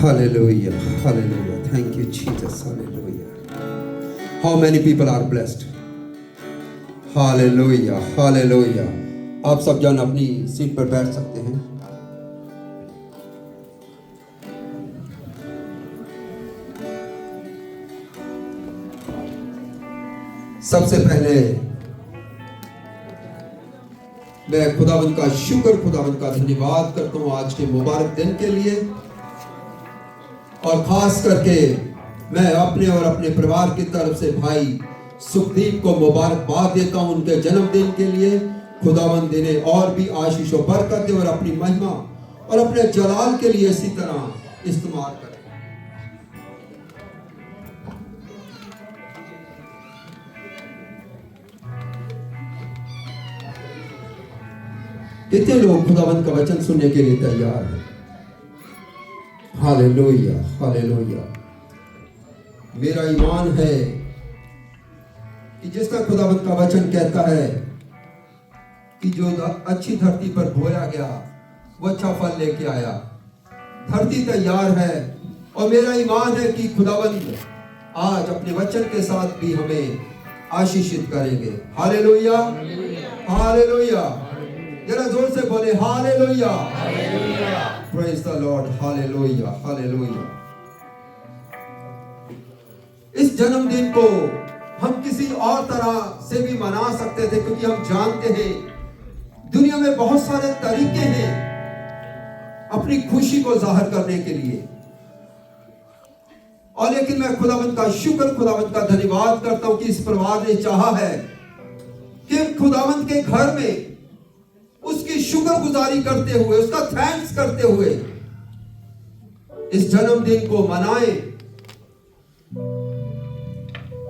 Hallelujah. Hallelujah. Thank you, Jesus. Hallelujah. How many people are blessed? Hallelujah. Hallelujah. आप सब जन अपनी seat पर बैठ सकते हैं. सबसे पहले मैं खुदावंद का शुक्र, खुदावंद का धन्यवाद करता हूँ आज के मुबारक दिन के लिए. और खास करके मैं अपने और अपने परिवार की तरफ से भाई सुखदीप को मुबारकबाद देता हूँ उनके जन्मदिन के लिए. खुदावंद इन्हें और भी आशीष और बरकत दे और अपनी महिमा और अपने जलाल के लिए इसी तरह इस्तेमाल करे. कितने लोग खुदावंद का वचन सुनने के लिए तैयार हैं? Hallelujah, hallelujah. मेरा ईमान है कि जिसका खुदावंद का वचन कहता है कि जो अच्छी धरती पर बोया गया वो अच्छा फल लेके आया. धरती तैयार है और मेरा ईमान है कि खुदावंद आज अपने वचन के साथ भी हमें आशीषित करेंगे. Hallelujah, hallelujah. जरा जोर से बोले hallelujah. Praise the Lord. Hallelujah, hallelujah. इस जन्मदिन को हम किसी और तरह से भी मना सकते थे क्योंकि हम जानते हैं दुनिया में बहुत सारे तरीके हैं अपनी खुशी को जाहिर करने के लिए. और लेकिन मैं खुदावंद का शुक्र, खुदावंद का धन्यवाद करता हूं कि इस परिवार ने चाहा है कि खुदावंद के घर में उसकी शुक्रगुजारी करते हुए, उसका थैंक्स करते हुए इस जन्मदिन को मनाएं.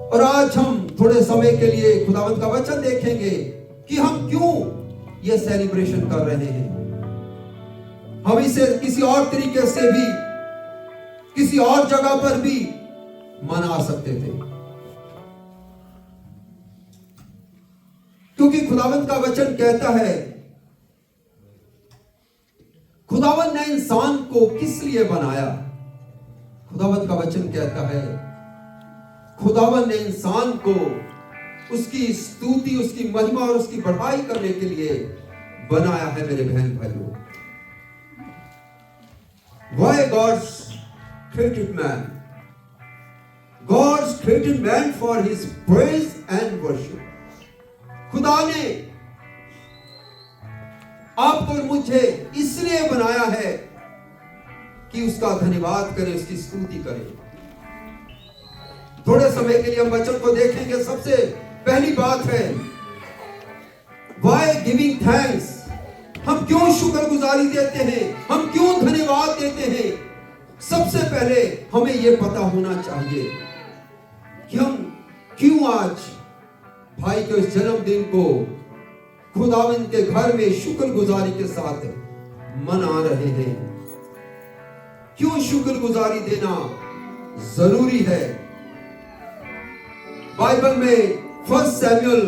और आज हम थोड़े समय के लिए खुदावंद का वचन देखेंगे कि हम क्यों ये सेलिब्रेशन कर रहे हैं. हम इसे किसी और तरीके से भी, किसी और जगह पर भी मना सकते थे क्योंकि खुदावंद का वचन कहता है, खुदावंद ने इंसान को किस लिए बनाया. खुदावंद का वचन कहता है खुदावंद ने इंसान को उसकी स्तुति, उसकी महिमा और उसकी बढ़ाई करने के लिए बनाया है. मेरे बहन भाइयों, Why God's created man? God's created man for his praise and worship. खुदा ने आपको और मुझे इसलिए बनाया है कि उसका धन्यवाद करें, उसकी स्तुति करें. थोड़े समय के लिए हम वचन को देखेंगे. सबसे पहली बात है वाई गिविंग थैंक्स. हम क्यों शुक्रगुजारी देते हैं, हम क्यों धन्यवाद देते हैं. सबसे पहले हमें यह पता होना चाहिए कि हम क्यों आज भाई के इस जन्मदिन को खुदावंद के घर में शुक्रगुजारी के साथ मना रहे हैं. क्यों शुक्रगुजारी देना जरूरी है. बाइबल में 1 शमूएल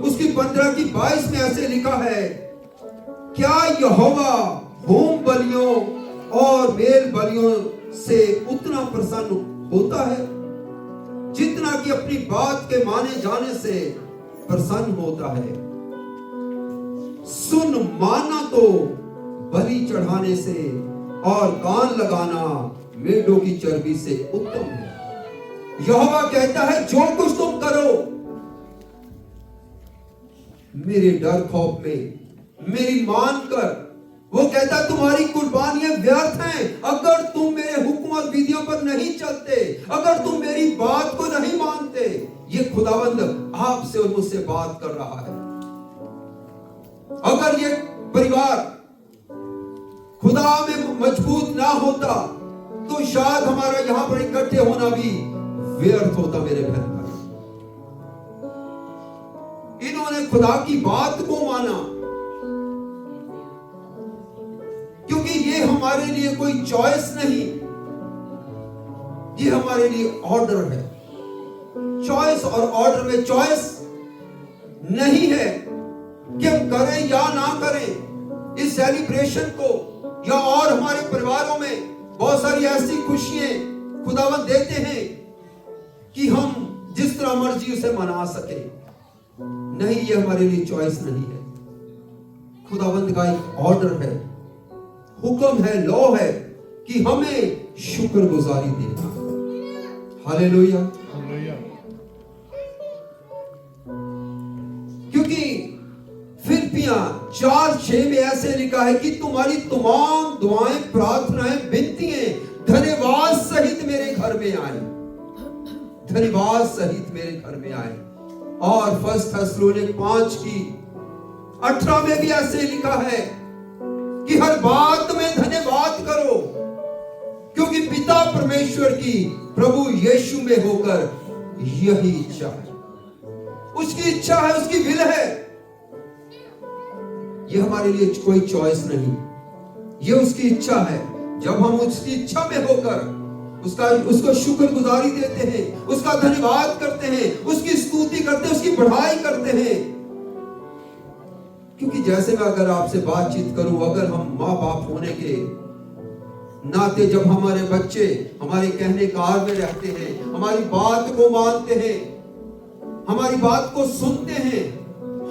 उसकी 15-22 में ऐसे लिखा है, क्या यहोवा होम बलियों और मेल बलियों से उतना प्रसन्न होता है जितना कि अपनी बात के माने जाने से प्रसन्न होता है. सुन माना तो बलि चढ़ाने से और कान लगाना मेढ़ों की चर्बी से उत्तम है. यहोवा कहता है जो कुछ तुम करो मेरे डर खौफ में, मेरी मानकर. वो कहता है तुम्हारी कुर्बानियां व्यर्थ हैं अगर तुम मेरे हुक्म और विधियों पर नहीं चलते, अगर तुम मेरी बात को नहीं मानते. ये खुदावंद आपसे और मुझसे बात कर रहा है. अगर ये परिवार खुदा में मजबूत ना होता तो शायद हमारा यहां पर इकट्ठे होना भी व्यर्थ होता. मेरे बहन भाई, इन्होंने खुदा की बात को माना क्योंकि ये हमारे लिए कोई चॉइस नहीं, ये हमारे लिए ऑर्डर है. चॉइस और ऑर्डर में चॉइस नहीं है कि हम करें या ना करें इस सेलिब्रेशन को, या और हमारे परिवारों में बहुत सारी ऐसी खुशियां खुदावंद देते हैं कि हम जिस तरह मर्जी उसे मना सके। नहीं, ये हमारे लिए चॉइस नहीं है। खुदावंद का एक ऑर्डर है, हुक्म है, लॉ है कि हमें शुक्रगुजारी देना। हालेलुया। क्योंकि फिलिपियां 4:6 में ऐसे लिखा है कि तुम्हारी तमाम दुआएं, प्रार्थनाएं, विनतियां धन्यवाद सहित मेरे घर में आए, धन्यवाद सहित मेरे घर में आए। और 1 थिस्सलुनीक 5:18 में भी ऐसे लिखा है कि हर बात में धन्यवाद करो, क्योंकि पिता परमेश्वर की प्रभु यीशु में होकर यही इच्छा है। उसकी इच्छा है, उसकी विल है। ये हमारे लिए कोई चॉइस नहीं, ये उसकी इच्छा है। जब हम उसकी इच्छा में होकर उसको शुक्रगुजारी देते हैं, उसका धन्यवाद करते हैं, उसकी स्तुति करते हैं, उसकी बढ़ाई करते हैं। क्योंकि जैसे मैं अगर आपसे बातचीत करूं, अगर हम माँ बाप होने के नाते जब हमारे बच्चे हमारे कहने कार में रहते हैं, हमारी बात को मानते हैं, हमारी बात को सुनते हैं,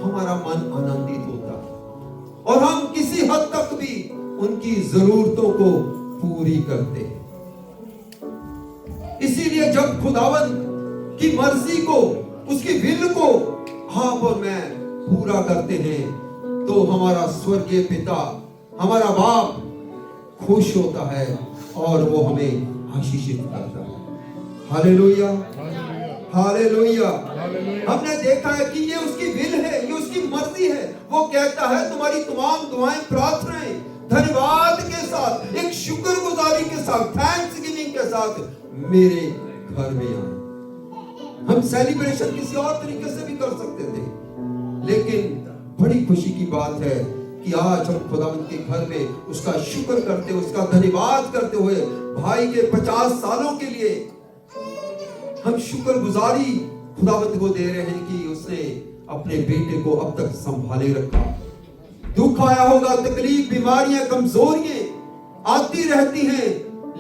हमारा मन आनंदित होता है और हम किसी हद तक भी उनकी जरूरतों को पूरी करते हैं। इसीलिए जब खुदावंद की मर्जी को, उसकी विल को आप और मैं पूरा करते हैं, तो हमारा स्वर्गीय पिता, हमारा बाप खुश होता है और वो हमें आशीषित करता है। Hallelujah, hallelujah. हमने देखा है कि ये उसकी विल है, ये उसकी मर्जी है। वो कहता है तुम्हारी तमाम दुआएं, प्रार्थनाएं धन्यवाद के साथ, एक शुक्रगुजारी के साथ, थैंक्सगिविंग के साथ मेरे घर में आए। हम सेलिब्रेशन किसी और तरीके से भी कर सकते थे, लेकिन बड़ी खुशी की बात है कि आज हम खुदावंद के घर में उसका शुक्र करते, उसका धन्यवाद करते हुए भाई के 50 सालों के लिए हम शुक्रगुजारी खुदावंद को दे रहे हैं कि उसने अपने बेटे को अब तक संभाले रखा। दुख आया होगा, तकलीफ, बीमारियां, कमजोरियां आती रहती हैं,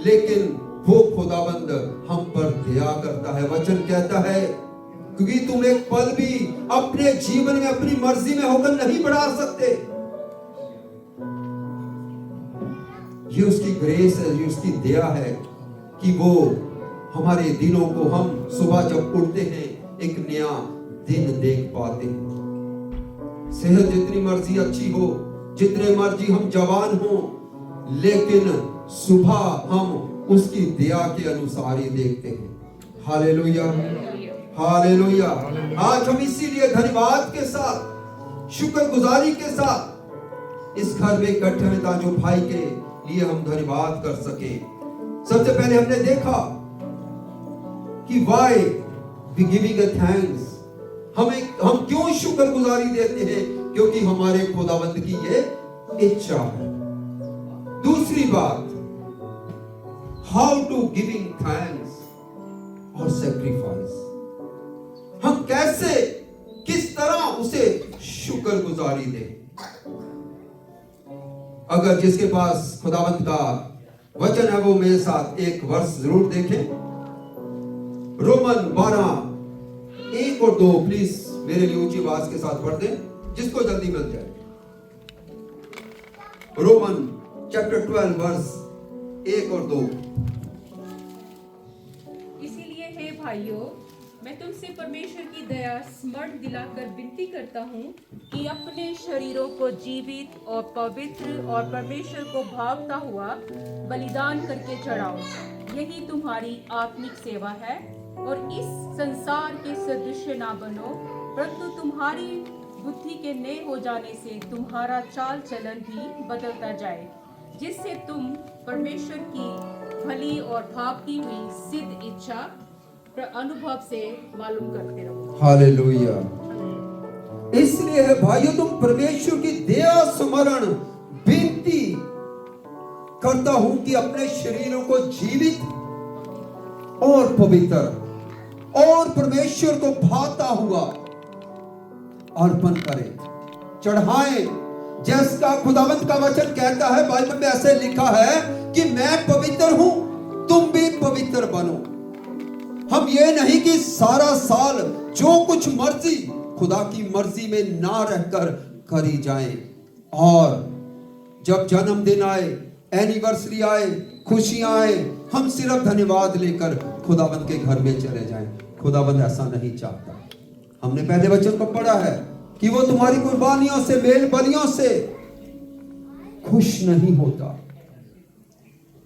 लेकिन वो खुदावंद हम पर दया करता है। वचन कहता है क्योंकि तुम एक पल भी अपने जीवन में अपनी मर्जी में होकर नहीं बढ़ा सकते। ये उसकी ग्रेस है, ये उसकी दया है कि वो हमारे दिनों को, हम सुबह जब उठते हैं एक नया दिन देख पाते हैं। सेहत जितनी मर्जी अच्छी हो, जितने मर्जी हम जवान हो, लेकिन सुबह हम उसकी दया के अनुसार ही देखते हैं। Hallelujah, hallelujah. आज हम इसीलिए धन्यवाद के साथ, शुक्रगुजारी के साथ इस घर में इकट्ठे हैं ताकि जो भाई के लिए हम धन्यवाद कर सके। सबसे पहले हमने देखा कि why we giving a thanks, हम क्यों शुक्रगुजारी देते हैं, क्योंकि हमारे खुदावंद की ये इच्छा है। दूसरी बात, how to giving thanks और sacrifice, हम कैसे, किस तरह उसे शुक्रगुजारी दें। अगर जिसके पास खुदावंद का वचन है वो मेरे साथ एक वर्ष जरूर देखें। रोमन 12:1 और 2 प्लीज मेरे लिए ऊंची आवाज के साथ पढ़ दें, जिसको जल्दी मिल जाए। रोमन चैप्टर 12 वर्स 1 और 2। इसीलिए हे भाइयों, मैं तुमसे परमेश्वर की दया स्मरण दिलाकर विनती करता हूँ कि अपने शरीरों को जीवित और पवित्र और परमेश्वर को भावता हुआ बलिदान करके चढ़ाओ। यही तुम्हारी आत्मिक सेवा है। और इस संसार के सदृश ना बनो, परंतु तुम्हारी बुद्धि के नए हो जाने से तुम्हारा चाल चलन भी बदलता जाए, जिससे तुम परमेश्वर की भली और भावती हुई सिद्ध इच्छा अनुभव से मालूम करते रहो। हालेलुया। इसलिए है भाइयों, तुम परमेश्वर की दया स्मरण विनती करता हूं कि अपने शरीरों को जीवित और पवित्र और परमेश्वर को भाता हुआ अर्पण करें, चढ़ाएं। जिसका खुदावंद का वचन कहता है, बाइबल में ऐसे लिखा है कि कि मैं पवित्र हूं, तुम भी पवित्र बनो। हम ये नहीं कि सारा साल जो कुछ मर्जी खुदा की मर्जी में ना रहकर करी जाए, और जब जन्मदिन आए, एनिवर्सरी आए, खुशियां आए, हम सिर्फ धन्यवाद लेकर खुदाबंद के घर में चले जाएं। खुदाबंद ऐसा नहीं चाहता। हमने पहले वचन को पढ़ा है कि वो तुम्हारी कुर्बानियों से, मेल बलियों से खुश नहीं होता,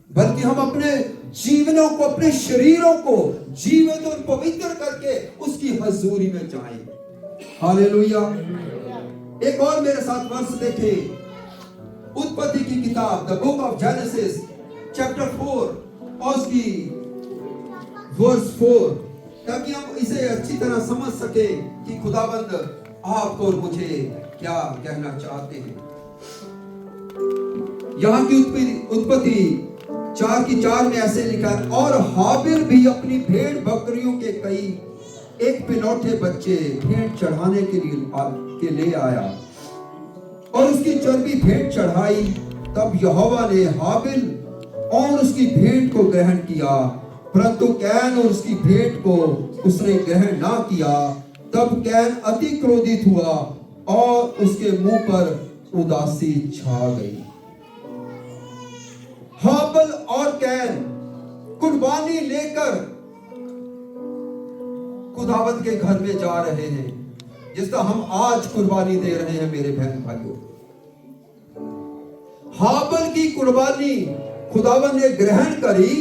बल्कि हम अपने जीवनों को, अपने शरीरों को जीवित और पवित्र करके उसकी हजूरी में जाएं। हालेलुया। एक और मेरे साथ वर्ष देखें, उत्पत्ति की किताब, the book of genesis chapter 4 और उसकी वर्स 4, ताकि हम इसे अच्छी तरह समझ सके कि खुदाबंद आपको और मुझे क्या कहना चाहते हैं। यहाँ की उत्पत्ति 4:4 में ऐसे लिखा है, और हाबिल भी अपनी भेड़ बकरियों के कई एक पिलौठे बच्चे भेंट चढ़ाने के लिए आया और उसकी चर्बी भेंट चढ़ाई। तब यहोवा ने हाबिल और उसकी भेंट को ग्रहण किया, परंतु कैन और उसकी भेंट को उसने ग्रहण ना किया। तब कैन अति क्रोधित हुआ और उसके मुंह पर उदासी छा गई। हाबिल और कैन कुर्बानी लेकर खुदावंद के घर में जा रहे हैं, जिसका हम आज कुर्बानी दे रहे हैं मेरे बहन भाइयों। हाबिल की कुर्बानी खुदावंद ने ग्रहण करी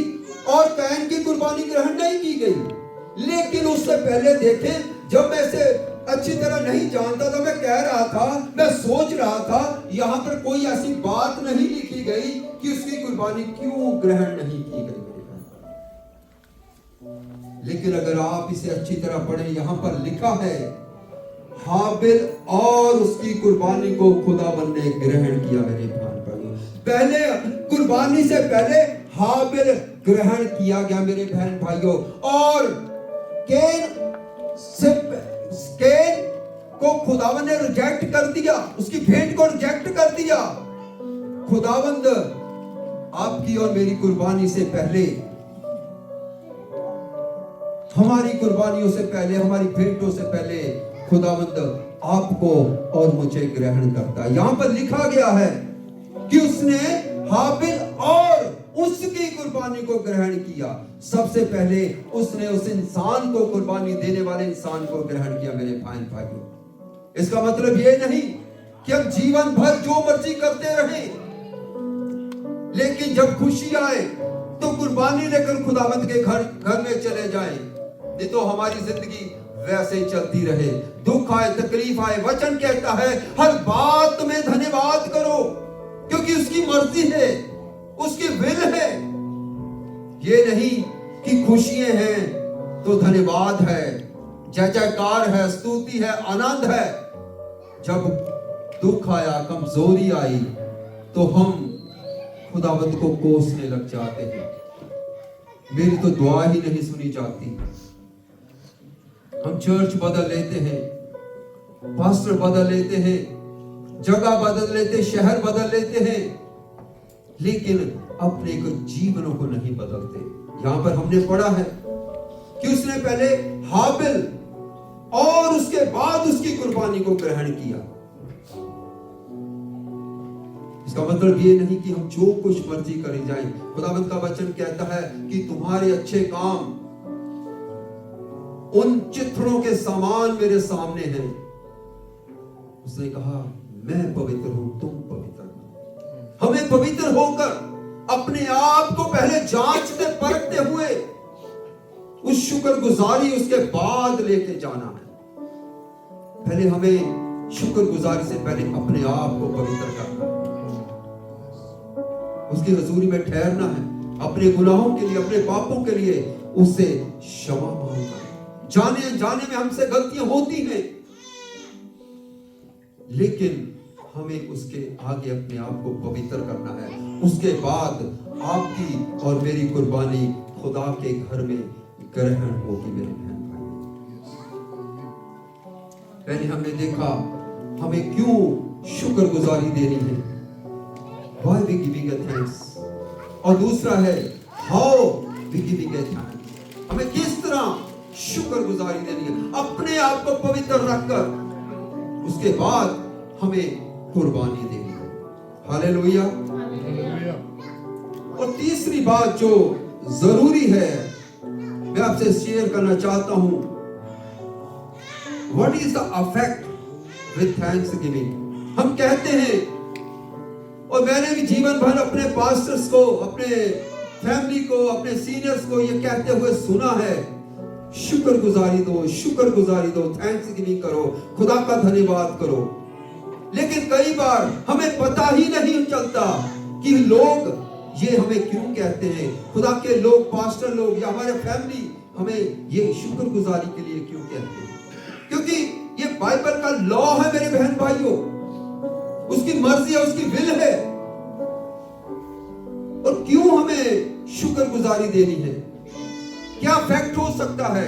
और कैन की कुर्बानी ग्रहण नहीं की गई। लेकिन उससे पहले देखें, जब मैं इसे अच्छी तरह नहीं जानता था, मैं कह रहा था, मैं सोच रहा था, यहां पर कोई ऐसी बात नहीं लिखी गई कि उसकी कुर्बानी क्यों ग्रहण नहीं की गई। लेकिन अगर आप इसे अच्छी तरह पढ़ें, यहां पर लिखा है हाबिल और उसकी कुर्बानी को खुदाबंद ने ग्रहण किया। मेरे भाई, पहले कुर्बानी से पहले हाबिल ग्रहण किया गया मेरे बहन भाइयों, और कैन को खुदावंद ने रिजेक्ट कर दिया, उसकी भेंट को रिजेक्ट कर दिया। खुदावंद आपकी और मेरी कुर्बानी से पहले, हमारी कुर्बानियों से पहले, हमारी भेंटों से पहले खुदावंद आपको और मुझे ग्रहण करता है। यहां पर लिखा गया है कि उसने हाबिल और उसकी कुर्बानी को ग्रहण किया। सबसे पहले उसने उस इंसान को, कुर्बानी देने वाले इंसान को ग्रहण किया। मेरे भाई भाइयों, इसका मतलब ये नहीं कि हम जीवन भर जो मर्जी करते रहें, लेकिन जब खुशी आए तो कुर्बानी लेकर खुदावंद के घर में चले जाएं। नहीं तो हमारी जिंदगी वैसे ही चलती रहे। दुख आए, तकलीफ आए, वचन कहता है हर बात में धन्यवाद करो, क्योंकि उसकी मर्जी है, उसकी विल है। ये नहीं कि खुशियां हैं तो धन्यवाद है, जय जयकार है, स्तुति है, आनंद है। जब दुख आया, कमजोरी आई, तो हम खुदावंद को कोसने लग जाते हैं। मेरी तो दुआ ही नहीं सुनी जाती। हम चर्च बदल लेते हैं, पास्टर बदल लेते हैं, जगह बदल लेते, शहर बदल लेते हैं, लेकिन अपने जीवनों को नहीं बदलते। यहां पर हमने पढ़ा है कि उसने पहले हाबिल और उसके बाद उसकी कुर्बानी को ग्रहण किया। इसका मतलब ये नहीं कि हम जो कुछ मर्जी करी जाए। खुदावंद का वचन कहता है कि तुम्हारे अच्छे काम उन चित्रों के समान मेरे सामने हैं। उसने कहा मैं पवित्र हूं, तुम पवित्र हो। हमें पवित्र होकर अपने आप को पहले जांचते परखते हुए उस शुक्रगुजारी उसके बाद लेके जाना है। पहले हमें शुक्रगुजारी से पहले अपने आप को पवित्र करना है, उसकी हजूरी में ठहरना है, अपने गुनाहों के लिए, अपने पापों के लिए उससे क्षमा मांगना है। जाने में हमसे गलतियां होती हैं, लेकिन हमें उसके आगे अपने आप को पवित्र करना है। उसके बाद आपकी और मेरी कुर्बानी खुदा के घर में ग्रहण होगी। मेरे बहन भाई, पहले हमने देखा हमें क्यों शुक्रगुजारी देनी है। Why we giving a thanks? और दूसरा है हाउ वी गिविंग थैंक्स, हमें किस तरह शुक्रगुजारी देनी है, अपने आप को पवित्र रखकर उसके बाद हमें कुर्बानी देनी है। हालेलुया। और तीसरी बात जो जरूरी है मैं आपसे शेयर करना चाहता हूं, what is the affect with Thanksgiving. हम कहते हैं, और मैंने भी जीवन भर अपने पास्टर्स को, अपने फैमिली को, अपने सीनियर्स को ये कहते हुए सुना है, शुक्रगुजारी दो, शुक्रगुजारी दो, थैंक्सगिविंग करो, खुदा का धन्यवाद करो। लेकिन कई बार हमें पता ही नहीं चलता कि लोग ये हमें क्यों कहते हैं, खुदा के लोग, पास्टर लोग या हमारे फैमिली हमें ये शुक्रगुजारी के लिए क्यों कहते हैं। क्योंकि ये बाइबल का लॉ है मेरे बहन भाइयों, उसकी मर्जी है, उसकी विल है। और क्यों हमें शुक्रगुजारी देनी है, क्या फैक्ट हो सकता है।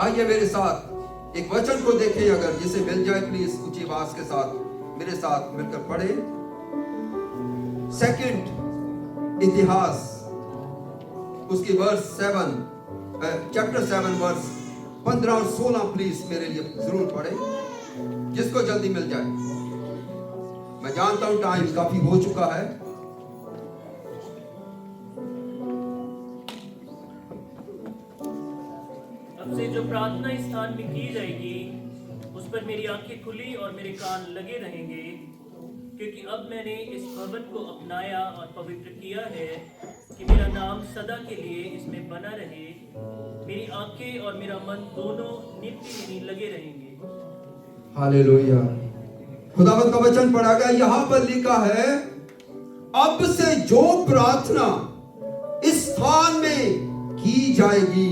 आइए मेरे साथ एक वचन को देखें, अगर जिसे मिल जाए प्लीज ऊंची आवाज के साथ मेरे साथ मिलकर पढ़े। सेकंड इतिहास उसकी वर्स 7 चैप्टर 7 वर्स 15 और 16 प्लीज मेरे लिए जरूर पढ़े, जिसको जल्दी मिल जाए। मैं जानता हूं टाइम काफी हो चुका है। अब से जो प्रार्थना इस स्थान में की जाएगी उस पर मेरी आंखें खुली और मेरे कान लगे रहेंगे, क्योंकि अब मैंने इस भवन को अपनाया और पवित्र किया है कि मेरा नाम सदा के लिए इसमें बना रहे। मेरी आंखें और मेरा मन दोनों नित्य लगे रहेंगे। हालेलुया। खुदावंद का वचन पढ़ा गया, यहां पर लिखा है, अब से जो प्रार्थना इस स्थान में की जाएगी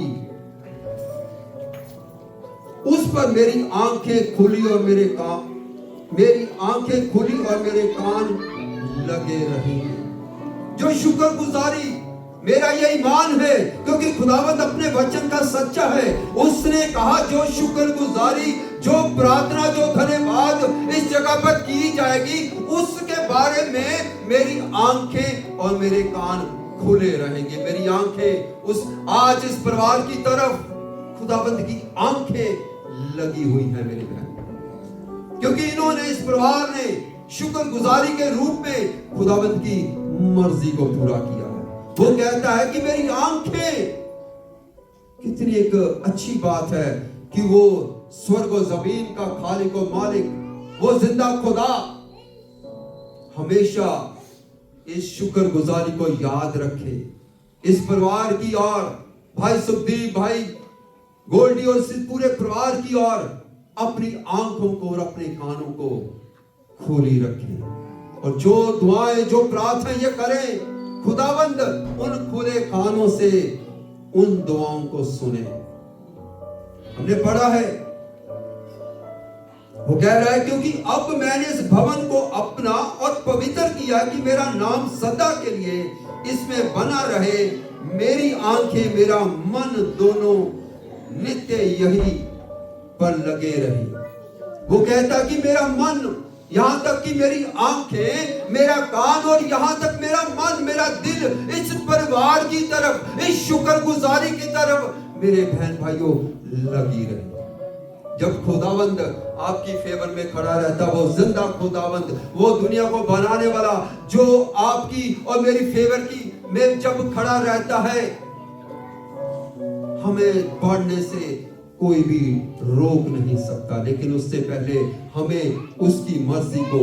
उस पर मेरी आंखें खुली और मेरे कान लगे रहेंगे। जो शुक्रगुजारी, मेरा ये ईमान है, क्योंकि खुदावंद अपने वचन का सच्चा है। उसने कहा जो शुक्रगुजारी, जो प्रार्थना, जो धन्यवाद इस जगह पर की जाएगी उसके बारे में मेरी आंखें और मेरे कान खुले रहेंगे। मेरी आंखें उस आज इस परिवार की तरफ खुदावंद की आंखें लगी हुई है मेरे बहन, क्योंकि इन्होंने, इस परिवार ने शुक्रगुजारी के रूप में खुदावंद की मर्जी को पूरा किया है। वो कहता है कि मेरी आंखें, कितनी एक अच्छी बात है कि वो स्वर्ग और जमीन का खालिक और मालिक, वो जिंदा खुदा हमेशा इस शुक्रगुजारी को याद रखे। इस परिवार की और भाई सुखदीप, भाई गोल्डी और इस पूरे परिवार की ओर अपनी आंखों को और अपने कानों को खोली रखें, और जो दुआएं, जो प्रार्थना ये करें, खुदावंद उन खुले कानों से उन दुआओं को सुने। हमने पढ़ा है, वो कह रहा है, क्योंकि अब मैंने इस भवन को अपना और पवित्र किया कि मेरा नाम सदा के लिए इसमें बना रहे। मेरी आंखें, मेरा मन दोनों नित्य यही पर लगे रहे। वो कहता कि मेरा मन, यहां तक कि मेरी आंखें, मेरा कान और यहां तक मेरा मन, मेरा दिल इस परिवार की तरफ, इस शुक्रगुजारी की तरफ मेरे बहन भाइयों लगी रहे। जब खुदावंद आपकी फेवर में खड़ा रहता, वो जिंदा खुदावंद, वो दुनिया को बनाने वाला, जो आपकी और मेरी फेवर की में जब खड़ा रहता है, हमें बढ़ने से कोई भी रोक नहीं सकता। लेकिन उससे पहले हमें उसकी मर्जी को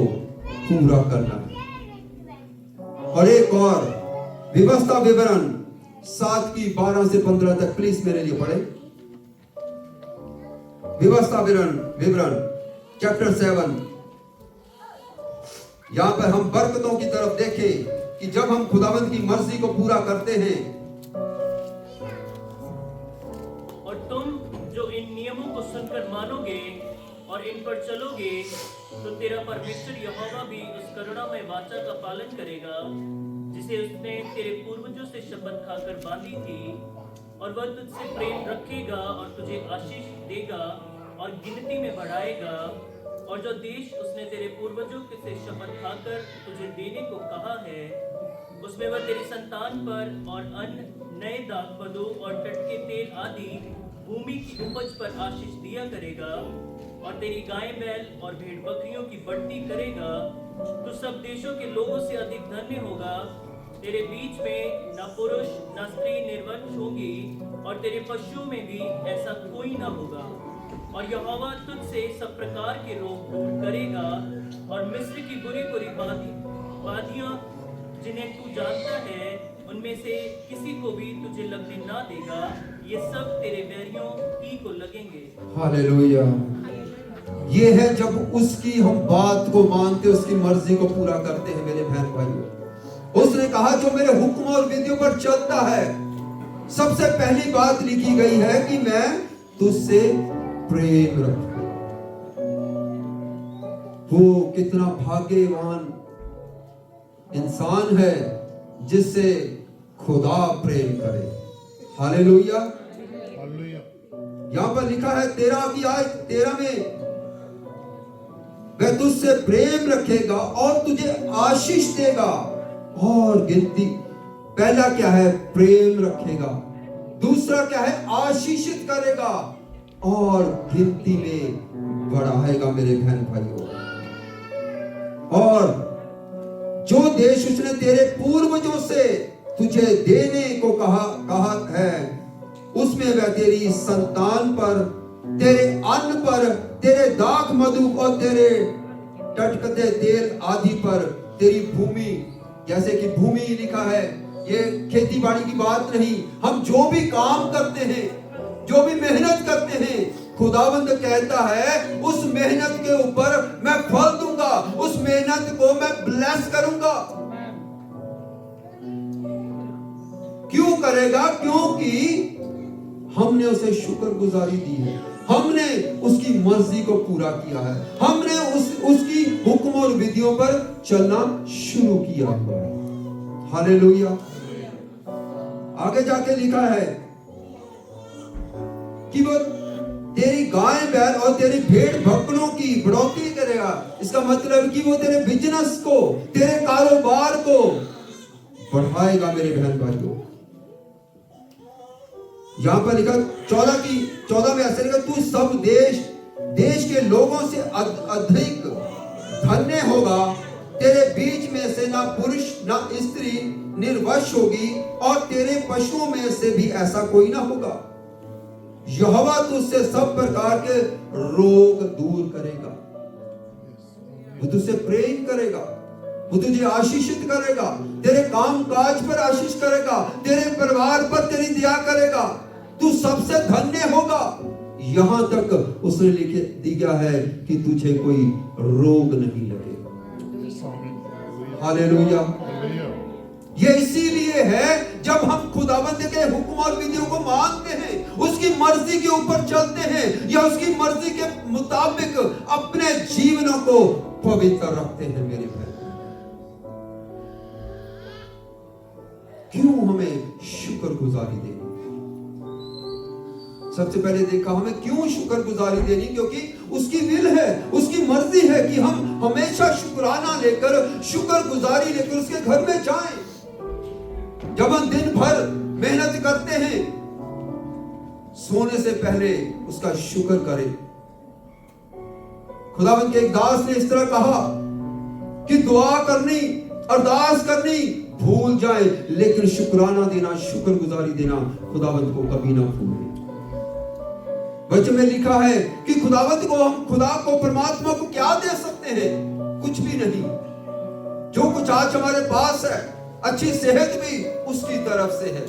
पूरा करना है। और एक और व्यवस्था विवरण 7 की 12 से 15 तक प्लीज मेरे लिए पढ़े। व्यवस्था विवरण चैप्टर 7। यहां पर हम बरकतों की तरफ देखें कि जब हम खुदावंद की मर्जी को पूरा करते हैं, और तुम जो इन नियमों को सुनकर मानोगे और इन पर चलोगे, तो तेरा परमेश्वर यहोवा भी उस करुणामय वाचा का पालन करेगा जिसे उसने तेरे पूर्वजों से शपथ खाकर बांधी थी, और वह तुझसे प्रेम रखेगा और तुझे आशीष देगा और गिनती में बढ़ाएगा। और जो देश उसने तेरे पूर्वजों से शपथ खाकर तुझे देने को कहा है, उसमें वह तेरी संतान पर और अन्न, नए दाखमधु और टटके तेल आदि भूमि की उपज पर आशीष दिया करेगा, और तेरी गाय बैल और भेड़ बकरियों की बढ़ती करेगा। तू सब देशों के लोगों से अधिक धन्य होगा। तेरे बीच में न पुरुष न स्त्री निर्वंश होगी, और तेरे पशुओं में भी ऐसा कोई न होगा। और यहोवा तुझसे सब प्रकार के रोग दूर करेगा, और मिस्र की बुरी बुरी बाधियां जिन्हें तू जानता है, उनमें से किसी को भी तुझे लगने ना देगा। ये सब तेरे बैरियों ही को लगेंगे। हालेलुया। ये है जब उसकी हम बात को मानते, उसकी मर्जी को पूरा करते हैं मेरे बहन भाइयों। उसने कहा जो मेरे हुक्म और विधियों पर चलता है, सबसे पहली बात लिखी गई है कि मैं तुझसे प्रेम रखूं। वो कितना भाग्यवान इंसान है जिससे खुदा प्रेम करे। हालेलुया। यहां पर लिखा है 13 में, वह तुझसे प्रेम रखेगा और तुझे आशीष देगा और गिनती। पहला क्या है? प्रेम रखेगा। दूसरा क्या है? आशीषित करेगा और गिनती में बढ़ाएगा मेरे बहन भाइयों। और जो देश उसने तेरे पूर्वजों से तुझे देने को कहा है, उसमें वह तेरी संतान पर, तेरे अन्न पर, तेरे दाख मधु और तेरे टटकते तेल आदि पर, तेरी भूमि, जैसे कि भूमि लिखा है, ये खेती बाड़ी की बात नहीं। हम जो भी काम करते हैं, जो भी मेहनत करते हैं, खुदावंद कहता है उस मेहनत के ऊपर मैं फल दूंगा, उस मेहनत को मैं ब्लेस करूंगा। क्यों करेगा? क्योंकि हमने उसे शुक्रगुजारी दी है, हमने उसकी मर्जी को पूरा किया है, हमने उसकी हुक्म और विधियों पर चलना शुरू किया हुआ है। हालेलुया। आगे जाके लिखा है कि वो तेरी गाय बैल और तेरी भेड़ बकरों की बढ़ोतरी करेगा। इसका मतलब कि वो तेरे बिजनेस को, तेरे कारोबार को बढ़ाएगा मेरे बहन भाइयों। यहां पर लिखा 14 में ऐसे लिखा, तू सब देश के लोगों से अधिक धन्य होगा। तेरे बीच में से ना पुरुष ना स्त्री निर्वश होगी, और तेरे पशुओं में से भी ऐसा कोई ना होगा। यहोवा तुझसे सब प्रकार के रोग दूर करेगा। वो तुझसे प्रेम करेगा, वो तुझे आशीषित करेगा, तेरे काम काज पर आशीष करेगा, तेरे परिवार पर तेरी दया करेगा। तू सबसे धन्य होगा। यहां तक उसने दिया है कि तुझे कोई रोग नहीं लगेगा। हालेलुया। ये इसीलिए है जब हम खुदावंद के हुक्म और विधियों को मानते हैं, उसकी मर्जी के ऊपर चलते हैं, या उसकी मर्जी के मुताबिक अपने जीवनों को पवित्र रखते हैं मेरे भाई। क्यों हमें शुक्रगुजारी देनी? सबसे पहले देखा हमें क्यों शुक्रगुजारी देनी, क्योंकि उसकी विल है, उसकी मर्जी है कि हम हमेशा शुक्राना लेकर, शुक्रगुजारी लेकर उसके घर में जाएं। जब हम दिन भर मेहनत करते हैं, सोने से पहले उसका शुक्र करें। खुदावंद के एक दास ने इस तरह कहा कि दुआ करनी, अरदास करनी भूल जाए, लेकिन शुक्राना देना, शुक्रगुजारी देना खुदावंद को कभी ना भूलें। वचन में लिखा है कि खुदावंद को, हम खुदा को, परमात्मा को क्या दे सकते हैं? कुछ भी नहीं। जो कुछ आज हमारे पास है, अच्छी सेहत भी उसकी तरफ से है,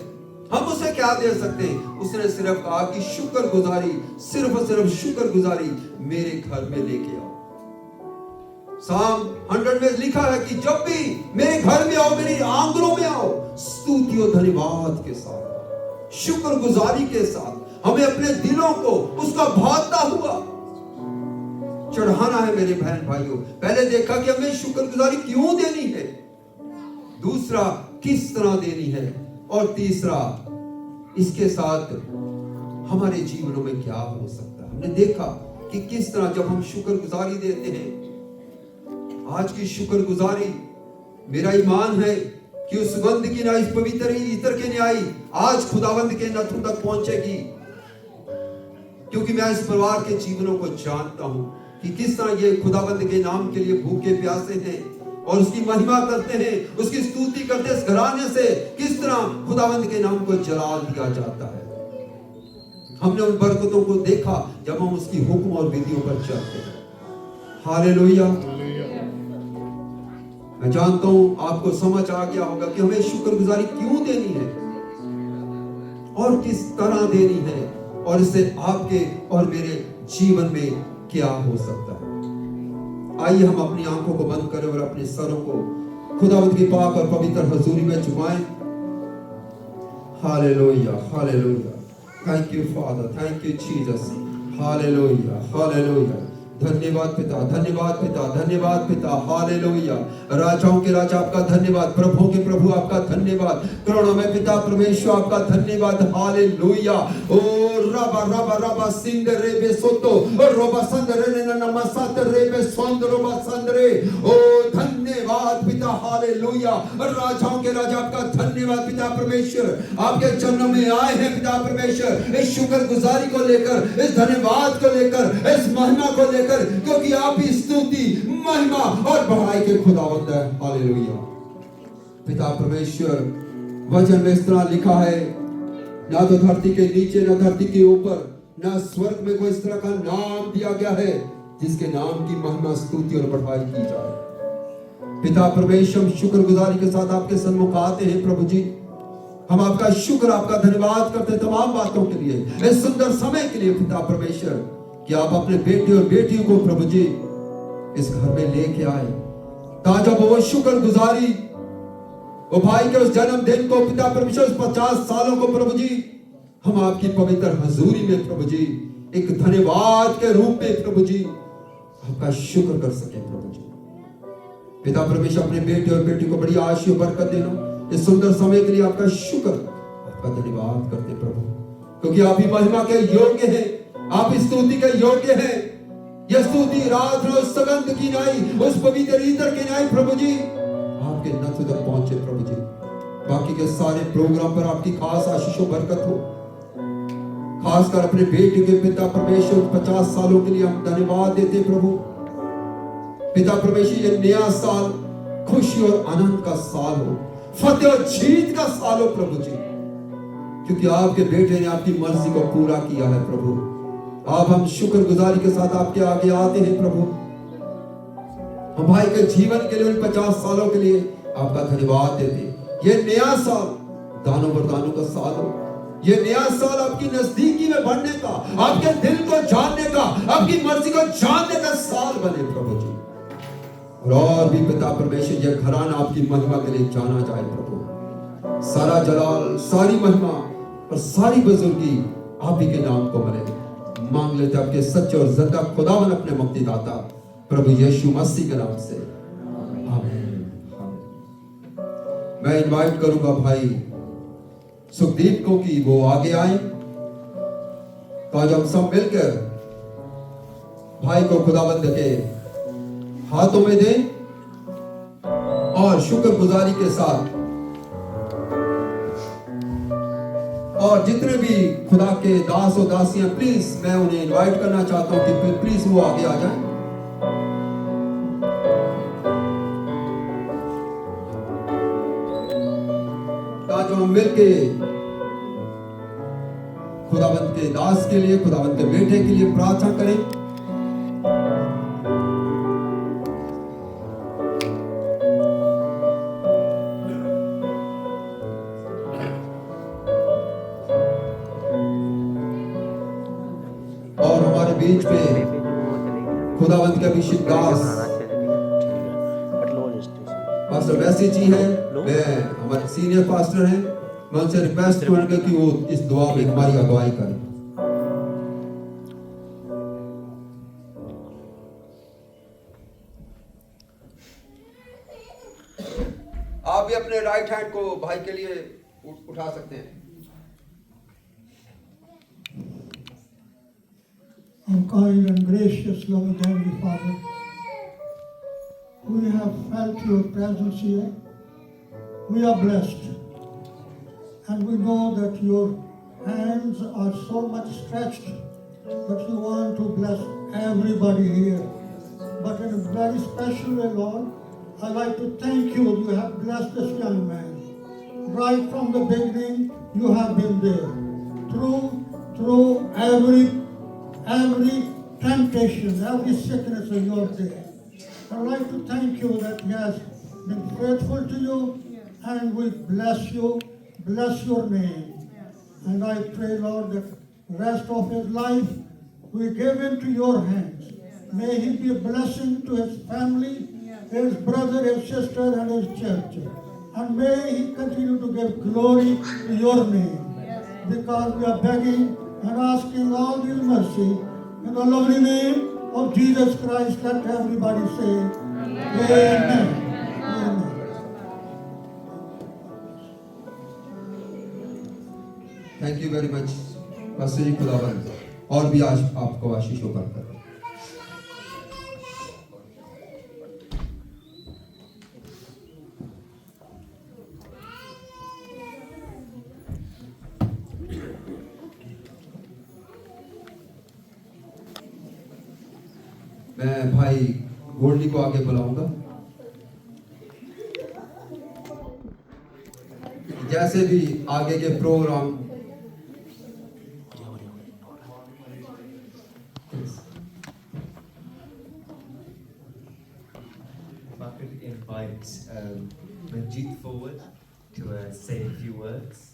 हम उसे क्या दे सकते हैं? उसने सिर्फ कहा कि शुक्रगुजारी, सिर्फ और सिर्फ शुक्रगुजारी मेरे घर में लेके आओ। साम 100 में लिखा है कि जब भी मेरे घर में आओ, मेरी आंगनों में आओ, स्तुति और धन्यवाद के साथ, शुक्रगुजारी के साथ हमें अपने दिलों को उसका भाता हुआ चढ़ाना है मेरे बहन भाइयों। पहले देखा कि हमें शुक्रगुजारी क्यों देनी है, दूसरा किस तरह देनी है, और तीसरा इसके साथ हमारे जीवनों में क्या हो सकता है। हमने देखा कि किस तरह जब हम शुक्रगुजारी देते हैं, आज की शुक्रगुजारी, मेरा ईमान है कि उस सुगंध की ना इस पवित्र इत्र की न्याय आज खुदावंद के नथुन तक पहुंचेगी, क्योंकि मैं इस परिवार के जीवनों को जानता हूं कि किस तरह ये खुदावंद के नाम के लिए भूखे प्यासे हैं और उसकी महिमा करते हैं, उसकी स्तुति करते हैं। इस घराने से किस तरह खुदावंद के नाम को जलाल दिया जाता है। हमने उन बरकतों को देखा जब हम उसकी हुक्म और विधियों पर चलते हैं। हालेलुया। मैं जानता हूं आपको समझ आ गया होगा कि हमें शुक्रगुजारी क्यों देनी है और किस तरह देनी है, और इससे आपके और मेरे जीवन में क्या हो सकता है। आइए हम अपनी आंखों को बंद करें और अपने सरों को खुदावंद की पाक और पवित्र हजूरी में झुकाएं। Hallelujah, hallelujah. Thank you father, thank you Jesus. Hallelujah, hallelujah. धन्यवाद पिता, धन्यवाद पिता, धन्यवाद पिता। हालेलुया। राजाओं के राजा आपका धन्यवाद, प्रभुओं के प्रभु आपका धन्यवाद, करुणामय पिता परमेश्वर आपका धन्यवाद। हालेलुया। ओ रबा रबा रबा सिंदरे बेसोतो ओ रोबा संदरे ने नमसात रे बेसोंद रोबा संदरे। ओ धन्यवाद पिता। हालेलुया। राजाओं के राजा आपका धन्यवाद पिता परमेश्वर, आपके जन्म में आए हैं पिता परमेश्वर, इस शुक्रगुजारी को लेकर, इस धन्यवाद को लेकर, इस महिमा को लेकर, क्योंकि आप ही स्तुति, महिमा और बड़ाई के खुदावंद है। हालेलुया। पिता परमेश्वर, वचन में इस तरह लिखा है, ना तो धरती के नीचे, ना धरती के ऊपर, ना स्वर्ग में कोई इस तरह का नाम दिया गया है जिसके नाम की महिमा, स्तुति और बढ़ाई की जाए। पिता परमेश्वर, हम शुक्रगुजारी के साथ आपके सन्मुख आते हैं प्रभु जी। हम आपका शुक्र, आपका धन्यवाद करते हैं तमाम बातों के लिए, इस सुंदर समय के लिए पिता परमेश्वर, कि आप अपने बेटे और बेटियों को प्रभु जी इस घर में लेके आए, ताजा वो शुक्रगुजारी, वो भाई के उस जन्मदिन को पिता परमेश्वर, उस 50 सालों को प्रभु जी हम आपकी पवित्र हजूरी में प्रभु जी एक धन्यवाद के रूप में प्रभु जी आपका शुक्र कर सके प्रभु जी। पिता परमेश्वर, अपने बेटे और बेटी को बड़ी आशीष और बरकत देना। इस सुंदर समय के लिए आपका शुक्र, आपका धन्यवाद करते प्रभु, क्योंकि आप ही महिमा के योग्य हैं, आप इस स्तुति के योग्य हैं। यह स्तुति रात रोज सुगंध की नाई, उस पवित्र इत्र की नाई प्रभु जी आपके नथ तक पहुंचे प्रभु जी। बाकी के सारे प्रोग्राम पर आपकी खास आशीष और बरकत हो। खासकर अपने बेटे के पिता परमेश्वर 50 सालों के लिए हम धन्यवाद देते प्रभु। पिता परमेश्वर, ये नया साल खुशी और आनंद का साल हो, फतेह और जीत का साल हो प्रभु जी, क्योंकि आपके बेटे ने आपकी मर्जी को पूरा किया है प्रभु। आप हम शुक्रगुजारी के साथ आपके आगे आते हैं प्रभु। हम भाई के जीवन के लिए, उन 50 सालों के लिए आपका धन्यवाद देते हैं। ये नया साल दानों वरदानों का साल हो, ये नया साल आपकी नजदीकी में बढ़ने का, आपके दिल को जानने का, आपकी मर्जी को जानने का साल बने प्रभु जी। और भी पिता परमेश्वर, यह घराना आपकी महिमा के लिए जाना जाए प्रभु। सारा जलाल, सारी महिमा और सारी बुजुर्गी आप ही के नाम को मिले। मांग लेते आपके सच्चे और जिंदा खुदावन अपने मुक्तिदाता प्रभु यीशु मसीह के नाम से, आमीन। मैं इनवाइट करूंगा भाई सुखदीप को कि वो आगे आए, तो आज हम सब मिलकर भाई को खुदावंद के हाथों में दें और शुक्रगुजारी के साथ, और जितने भी खुदा के दास और दासियां, प्लीज मैं उन्हें इनवाइट करना चाहता हूं कि प्लीज वो आगे आ जाएं। ताकि हम मिलके खुदावंद के दास के लिए, खुदावंद के बेटे के लिए प्रार्थना करें। और हमारे बीच में खुदावंद के अभिषेक दास पास्टर वैसी जी हैं, वे हमारे सीनियर पास्टर हैं। मैं उनसे रिक्वेस्ट करूंगा कि वो इस दुआ में हमारी अगुवाई करें। आप भी अपने राइट हैंड को भाई के लिए उठा सकते हैं। Our kind and gracious, loving Heavenly Father, we have felt your presence here. we are blessed. And we know that your hands are so much stretched that you want to bless everybody here. But in a very special way, Lord, I'd like to thank you. You have blessed this young man. Right from the beginning, you have been there. Through every temptation, every sickness in your day. I'd like to thank you that he has been faithful to you, and we bless you, bless your name. And I pray, Lord, that the rest of his life we give into your hands. May he be a blessing to his family, his brother, his sister, and his church. And may he continue to give glory to your name. Because we are begging and asking all this mercy in the lovely name of Jesus Christ. Let everybody say, Amen. Amen. Thank you very much pastor ji, खुदावंद और भी आज आपको आशीषों पर करो। मैं भाई गोल्डी को आगे बुलाऊंगा। जैसे भी आगे के programme I could invite Manjeet forward to say a few words.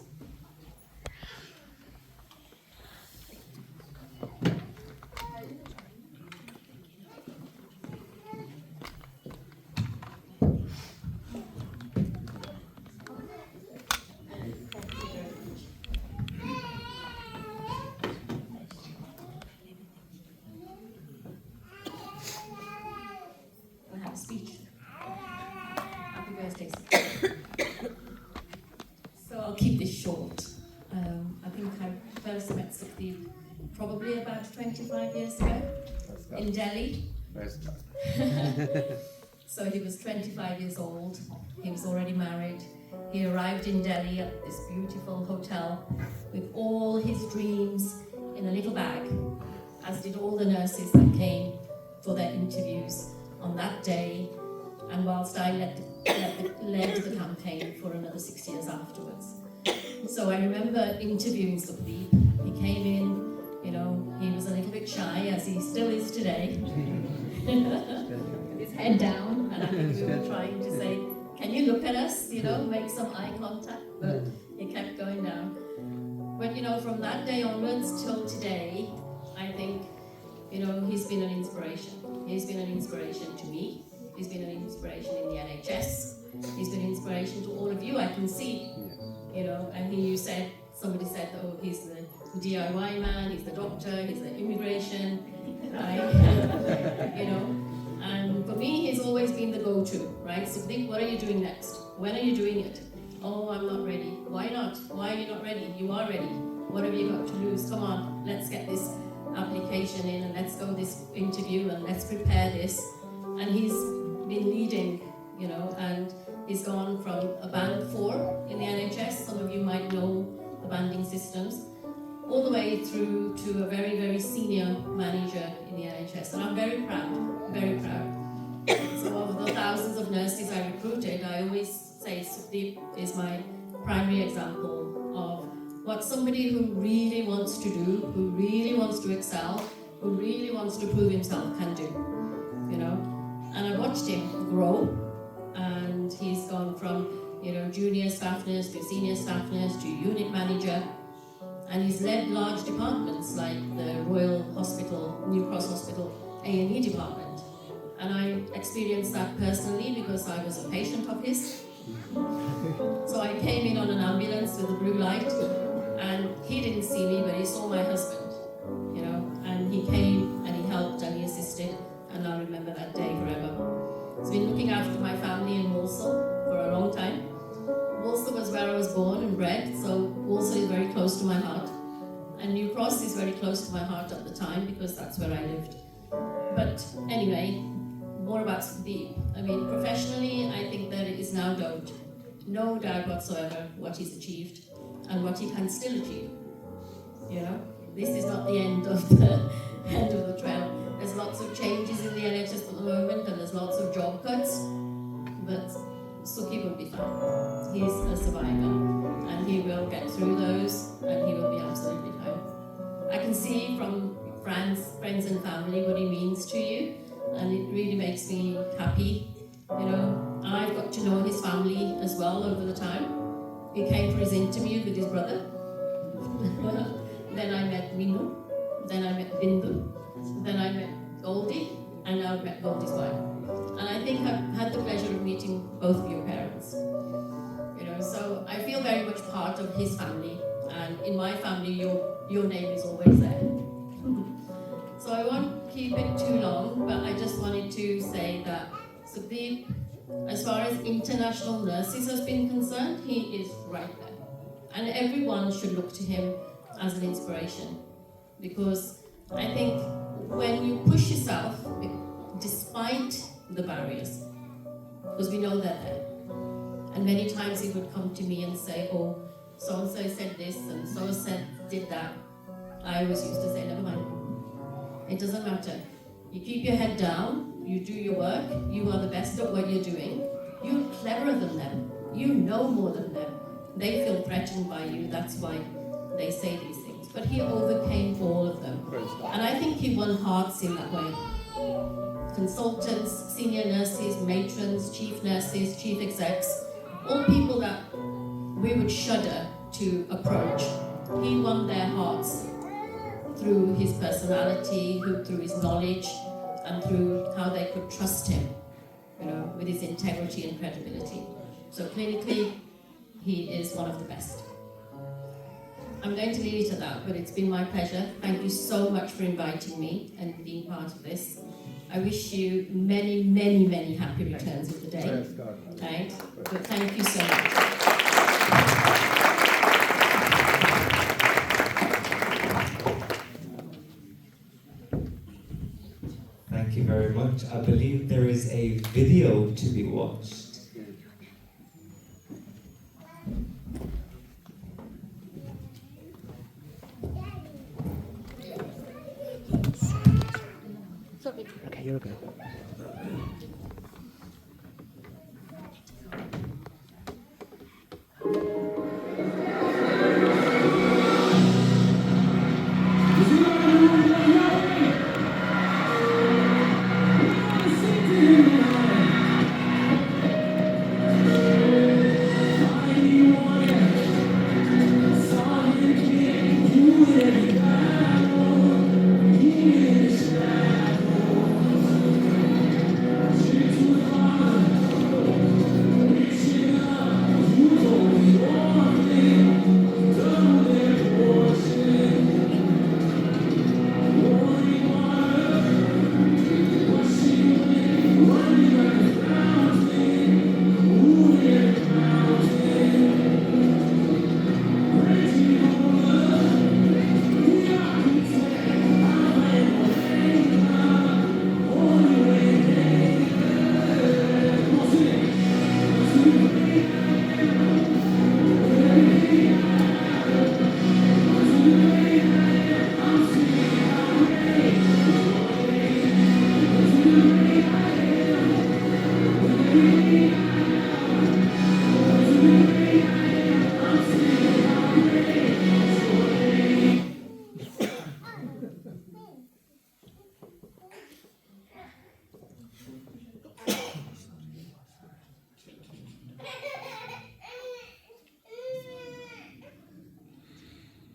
I have a speech. Happy birthday. So I'll keep this short. I think I first met Sukhdeep probably about 25 years ago in Delhi. So he was 25 years old. He was already married. He arrived in Delhi at this beautiful hotel with all his dreams in a little bag, as did all the nurses that came for their interviews on that day, and whilst I led the campaign for another 6 years afterwards. So I remember interviewing Sukhdeep. He came in, he was a little bit shy, as he still is today, with his head down, and I think we were trying to say, can you look at us, make some eye contact, but he kept going down. But from that day onwards till today, I think, he's been an inspiration. He's been an inspiration to me. He's been an inspiration in the NHS. He's been an inspiration to all of you, I can see. And somebody said, oh, he's the DIY man, he's the doctor, he's the immigration, right? And for me, he's always been the go-to, right? So think, what are you doing next? When are you doing it? Oh, I'm not ready. Why not? Why are you not ready? You are ready. What have you got to lose? Come on, let's get this application in, and let's go this interview, and let's prepare this. And he's been leading, and he's gone from a band 4 in the NHS, some of you might know the banding systems, all the way through to a very, very senior manager in the NHS. And I'm very proud, very proud. So of the thousands of nurses I recruited, I always say Sukhdeep is my primary example of what somebody who really wants to do, who really wants to excel, who really wants to prove himself can do, And I watched him grow, and he's gone from, junior staff nurse to senior staff nurse to unit manager, and he's led large departments like the Royal Hospital, New Cross Hospital A&E department. And I experienced that personally because I was a patient of his. So I came in on an ambulance with a blue light, and he didn't see me, but he saw my husband, and he came and he helped and he assisted, and I'll remember that day forever. He's been looking after my family in Walsall for a long time. Walsall was where I was born and bred, so Walsall is very close to my heart. And New Cross is very close to my heart at the time because that's where I lived. But anyway, more about Sukhdeep. Professionally, I think that it is now Doge. no doubt whatsoever what he's achieved and what he can still achieve. You know, this is not the end of the end of the trail. There's lots of changes in the NHS at the moment, and there's lots of job cuts, but Suki will be fine. He's a survivor, and he will get through those, and he will be absolutely fine. I can see from friends and family what he means to you, and it really makes me happy. You know, I've got to know his family as well over the time. He came for his interview with his brother. Then I met Minu, then I met Bindu, then I met Goldie, and now I've met Goldie's wife. And I think I've had the pleasure of meeting both of your parents. You know, so I feel very much part of his family, and in my family, your name is always there. So I won't keep it too long, but I just wanted to say that Sukhdeep, as far as international nurses has been concerned, he is right there. And everyone should look to him as an inspiration, because I think when you push yourself, despite the barriers, because we know they're there, and many times he would come to me and say, oh, so-and-so said this and so-and-so did that. I always used to say, never mind. It doesn't matter. You keep your head down, you do your work, you are the best at what you're doing. You're cleverer than them. You know more than them. They feel threatened by you, that's why they say these things. But he overcame all of them. And I think he won hearts in that way. Consultants, senior nurses, matrons, chief nurses, chief execs, all people that we would shudder to approach. He won their hearts through his personality, through his knowledge, and through how they could trust him, you know, with his integrity and credibility. So clinically, he is one of the best. I'm going to leave it at that, but it's been my pleasure. Thank you so much for inviting me and being part of this. I wish you many, many, many happy returns of the day. Right? But thank you so much. Thank you very much. I believe there is a video to be watched. Okay, you're good.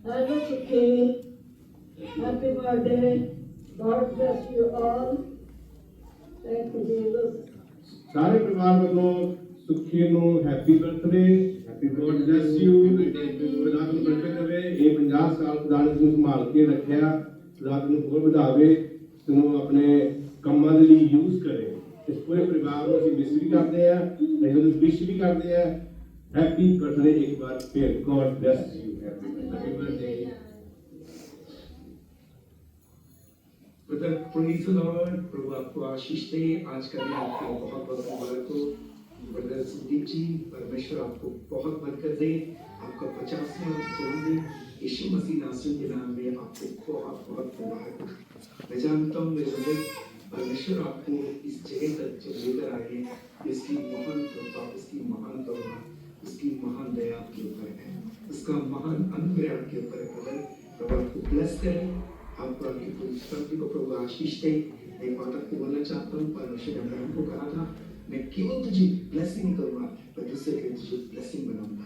Hello, Sukhdeep. Happy birthday. God bless you all. Thank you, Jesus. ਸਾਰੇ ਪਰਿਵਾਰ ਵੱਲੋਂ ਸੁਖੀ ਨੂੰ happy birthday happy God bless you ਖੁਦਾ ਨੂੰ ਬਰਕਤ ਦੇਵੇ ਇਹ 50 ਸਾਲ ਖੁਦਾ ਨੇ ਤੁਹਾਨੂੰ ਸੰਭਾਲ ਕੇ ਰੱਖਿਆ ਖੁਦਾ ਨੂੰ ਹੋਰ ਵਧਾਵੇ ਤੁਹਾਨੂੰ ਆਪਣੇ ਕੰਮਾਂ ਦੇ ਲਈ ਯੂਜ਼ ਕਰੇ ਇਸ ਪੂਰੇ ਪਰਿਵਾਰ ਨੂੰ ਅਸੀਂ ਮਿਸ ਵੀ ਕਰਦੇ ਆ ਅਸੀਂ ਵਿਸ਼ ਵੀ ਕਰਦੇ ਆ ਹੈਪੀ ਬਰਥਡੇ ਇੱਕ ਵਾਰ ਫਿਰ God bless you happy birthday Praise the Lord, प्रभु आपको आशीष दे आज का दिन आपको बहुत बहुत मुबारक हो ब्रदर सुदीप जी, परमेश्वर आपको बहुत बरकत दे। आपका 50वां जन्मदिन यीशु मसीह नासरी के नाम में आपको बहुत बहुत मुबारक हो। मैं जानता हूँ मेरे ब्रदर, परमेश्वर आपको इस जगह तक जो लेकर आए हैं, इसकी महान कृपा, इसकी महान करुणा, इसकी महान दया आपके ऊपर है, इसका महान अनुग्रह आपके ऊपर है ब्रदर। प्रभु आपको ब्लेस करे, आपको आपकी पूरी फैमिली को प्रभु आशीष दे। एक बात आपको बोलना चाहता हूँ, परमेश्वर ने अब्राहम को कहा था, मैं केवल तुझे ब्लेसिंग नहीं करूंगा, पर दूसरे के तुझे ब्लेसिंग बनाऊंगा।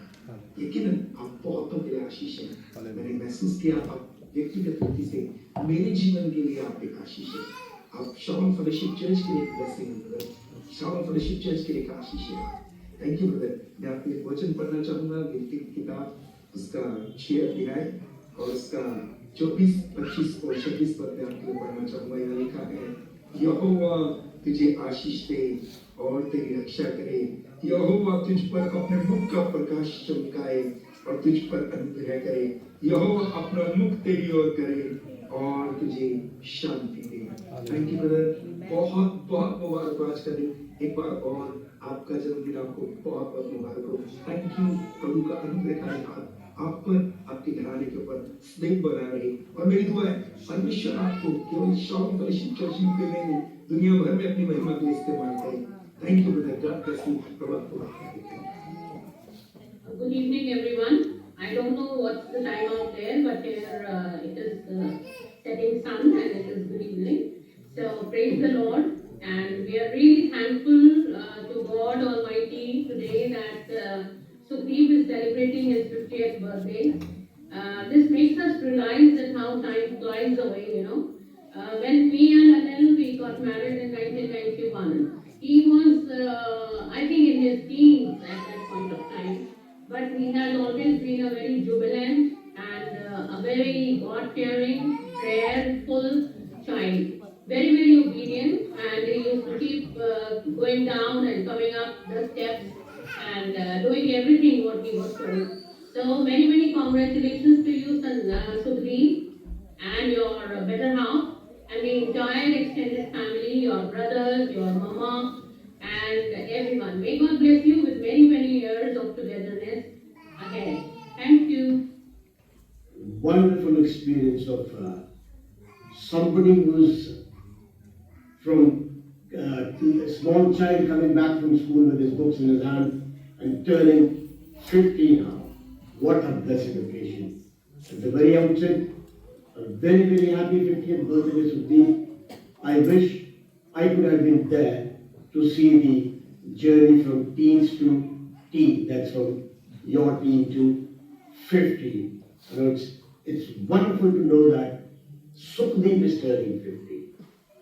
यकीनन आप बहुतों के लिए आशीष है। मैंने महसूस किया आप व्यक्तिगत रीति से मेरे जीवन के लिए आप एक आशीष है। आप शालोम फेलोशिप चर्च के लिए एक ब्लेसिंग है ब्रदर, शालोम फेलोशिप चर्च के लिए एक आशीष है। Thank you brother. मैं आपको एक वचन पढ़ना चाहूंगा, गिनती की किताब उसका 6 अध्याय और उसका 24, 25 और 26 पद में आपके लिए पढ़ना चाहूंगा। यहाँ लिखा है, यहोवा तुझे आशीष दे और तेरी रक्षा करे, यहोवा तुझ पर अपने मुख का प्रकाश चमकाए और तुझ पर अनुग्रह करे, यहोवा अपना मुख तेरी ओर करे और तुझे शांति दे। थैंक यू ब्रदर, बहुत बहुत मुबारक हो आज का दिन। एक बार और आपका जन्मदिन आपको बहुत बहुत मुबारक हो। Thank you. प्रभु का अनुग्रहकारी हाथ आप पर, आपके घराने के ऊपर स्नेह बना रहे। और मेरी दुआ है परमेश्वर आपको केवल शालोम फेलोशिप चर्च में नहीं, दुनिया भर में अपनी महिमा के लिए इस्तेमाल करे। Thank you brother, God bless you. प्रभु आपको Good evening, everyone. I don't know what's the time out there, but here it is setting sun and it is good evening. So praise the Lord, and we are really thankful to God Almighty today that Sukhdeep is celebrating his 50th birthday. This makes us realize that how time flies away, you know. When me and Anil, we got married in 1991. He was, I think, in his teens at that point of time. But he has always been a very jubilant and a very God-fearing, prayerful child. Very, very obedient, and he used to keep going down and coming up the steps and doing everything what he was told. So many, many congratulations to you, Sukhdeep, and your better half, and the entire extended family, your brothers, your mama, and everyone. May God bless you with many, many years of togetherness ahead. Thank you. Wonderful experience of somebody who's from a small child coming back from school with his books in his hand and turning 50 now. What a blessed occasion. At the very outset, a very, very happy 50th birthday, Sukhdeep. I wish I could have been there to see the journey from teens to teen, that's from your teen to 50. You know, it's wonderful to know that Sukhdeep is turning 50.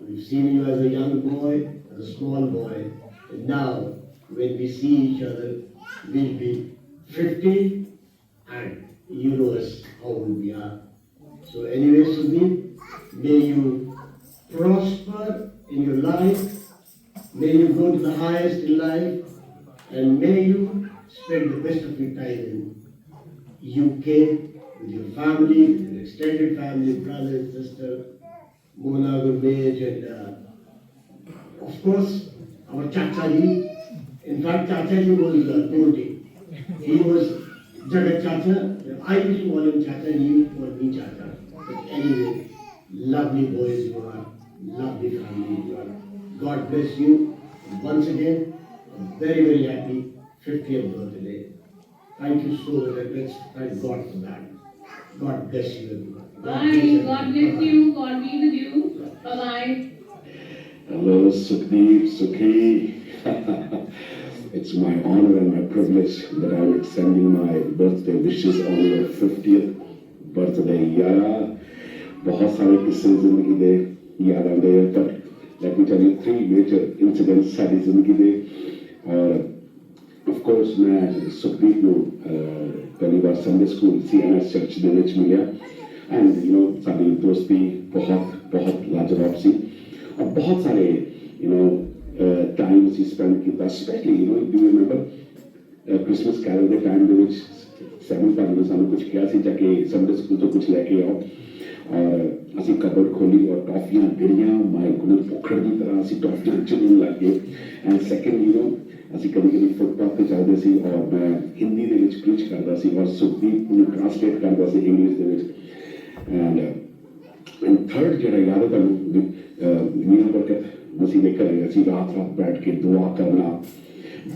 We've seen you as a young boy, as a small boy, and now when we see each other, we'll be 50 and you know us how old we are. So anyway, Sukhdeep, may you prosper in your life, may you go to the highest in life, and may you spend the best of your time in UK with your family, with your extended family, brother and sister, Mona Gurmej, and of course, our Chacha ji. In fact, Chacha ji was Tonti. He was Jagat Chacha. I used to call him Chacha, and he used to call me Chacha. But anyway, lovely boys you are, lovely family you are. God bless you. And once again, a very, very happy 50th birthday. Thank you so much, and let's thank God for that. God bless you, everyone. Bye. God bless you. God be with you. Bye-bye. Hello, Sukhdeep, Sukhi. It's my honor and my privilege that I would send you my birthday wishes on your 50th birthday. यारा बहुत सारे किस्से जिंदगी दे याद आते हैं, पर let me tell you 3 major incidents सारी जिंदगी दे। और of course मैं सुखदीप को पहली बार संडे स्कूल CNS चर्च दे विच मिलिया, and you know सारी दोस्ती बहुत बहुत लाजवाब सी, और बहुत सारे you know times he spent किया, especially you know, do you remember Christmas carol के time ਦੇ ਵਿੱਚ 7 ਭਾਜੀ ਨੇ ਸਾਨੂੰ ਕੁਝ ਕਿਹਾ ਸੀ, ਜਾ ਕੇ ਸੰਡੇ ਸਕੂਲ ਤੋਂ ਕੁਝ ਲੈ ਕੇ ਆਓ, ਔਰ ਅਸੀਂ ਕਬਰ ਖੋਲੀ ਔਰ ਟੌਫੀਆਂ ਗਿਰੀਆਂ, ਮਾਈ ਕੋਲ ਭੁੱਖੜ ਦੀ ਤਰ੍ਹਾਂ ਅਸੀਂ ਟੌਫੀਆਂ ਚੁਣਨ ਲੱਗ ਗਏ। ਐਂਡ ਸੈਕੰਡ, you know, ਅਸੀਂ ਕਦੀ ਕਦੀ ਫੁੱਟਪਾਥ ਤੇ ਚੱਲਦੇ ਸੀ ਔਰ ਮੈਂ ਹਿੰਦੀ ਦੇ ਵਿੱਚ ਪ੍ਰੀਚ ਕਰਦਾ ਸੀ ਔਰ ਸੁਖਦੀਪ ਨੂੰ ਟ੍ਰਾਂਸਲੇਟ ਕਰਦਾ ਸੀ ਇੰਗਲਿਸ਼ ਦੇ ਵਿੱਚ ਐਂਡ ਥਰਡ ਜਿਹੜਾ ਯਾਦ ਹੈ ਤੁਹਾਨੂੰ ਮੀਆਂ ਬਰਕਤ ਮਸੀਹ ਦੇ ਘਰੇ ਅਸੀਂ ਰਾਤ ਰਾਤ ਬੈਠ ਕੇ ਦੁਆ ਕਰਨਾ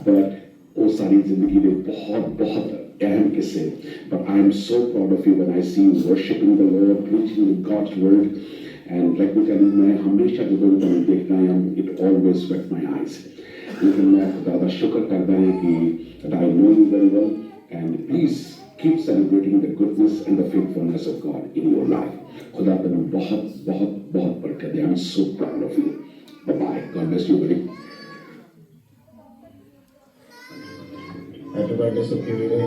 ਬਟ ਉਹ ਸਾਰੀ ਜ਼ਿੰਦਗੀ ਦੇ ਬਹੁਤ ਬਹੁਤ ਅਹਿਮ ਕਿੱਸੇ but I am so proud of you when I see you worshiping the Lord, preaching God's word and let me tell you मैं हमेशा ਜਦੋਂ ਤੁਹਾਨੂੰ ਦੇਖਦਾ ਹਾਂ it always wet my eyes लेकिन मैं खुदा का शुक्र करता हूँ कि that I know you very well and please keep celebrating the goodness and the faithfulness of God in your life. खुदा तेरे बहुत बहुत बहुत बरकत दे. I'm so proud of you. Bye bye. God bless you, buddy. Happy birthday सुखी वीरे,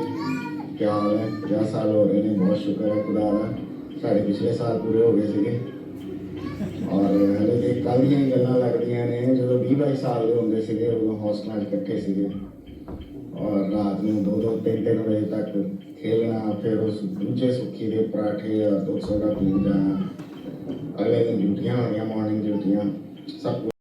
क्या हाल है? 50 साल हो रहे हैं, बहुत शुक्र है खुदा का साढ़े पिछले साल पूरे हो गए थे और हले कि कल दी गल्लां लगदियां ने जो 20-22 साल के होंगे थे उदों हौसला इकट्ठे थे और रात में 2-3 बजे तक खेलना फिर उस दूजे सुखी के पराठे और 200 का पीन जाना अगले दिन ड्यूटियां होनियां मॉर्निंग ड्यूटियां सब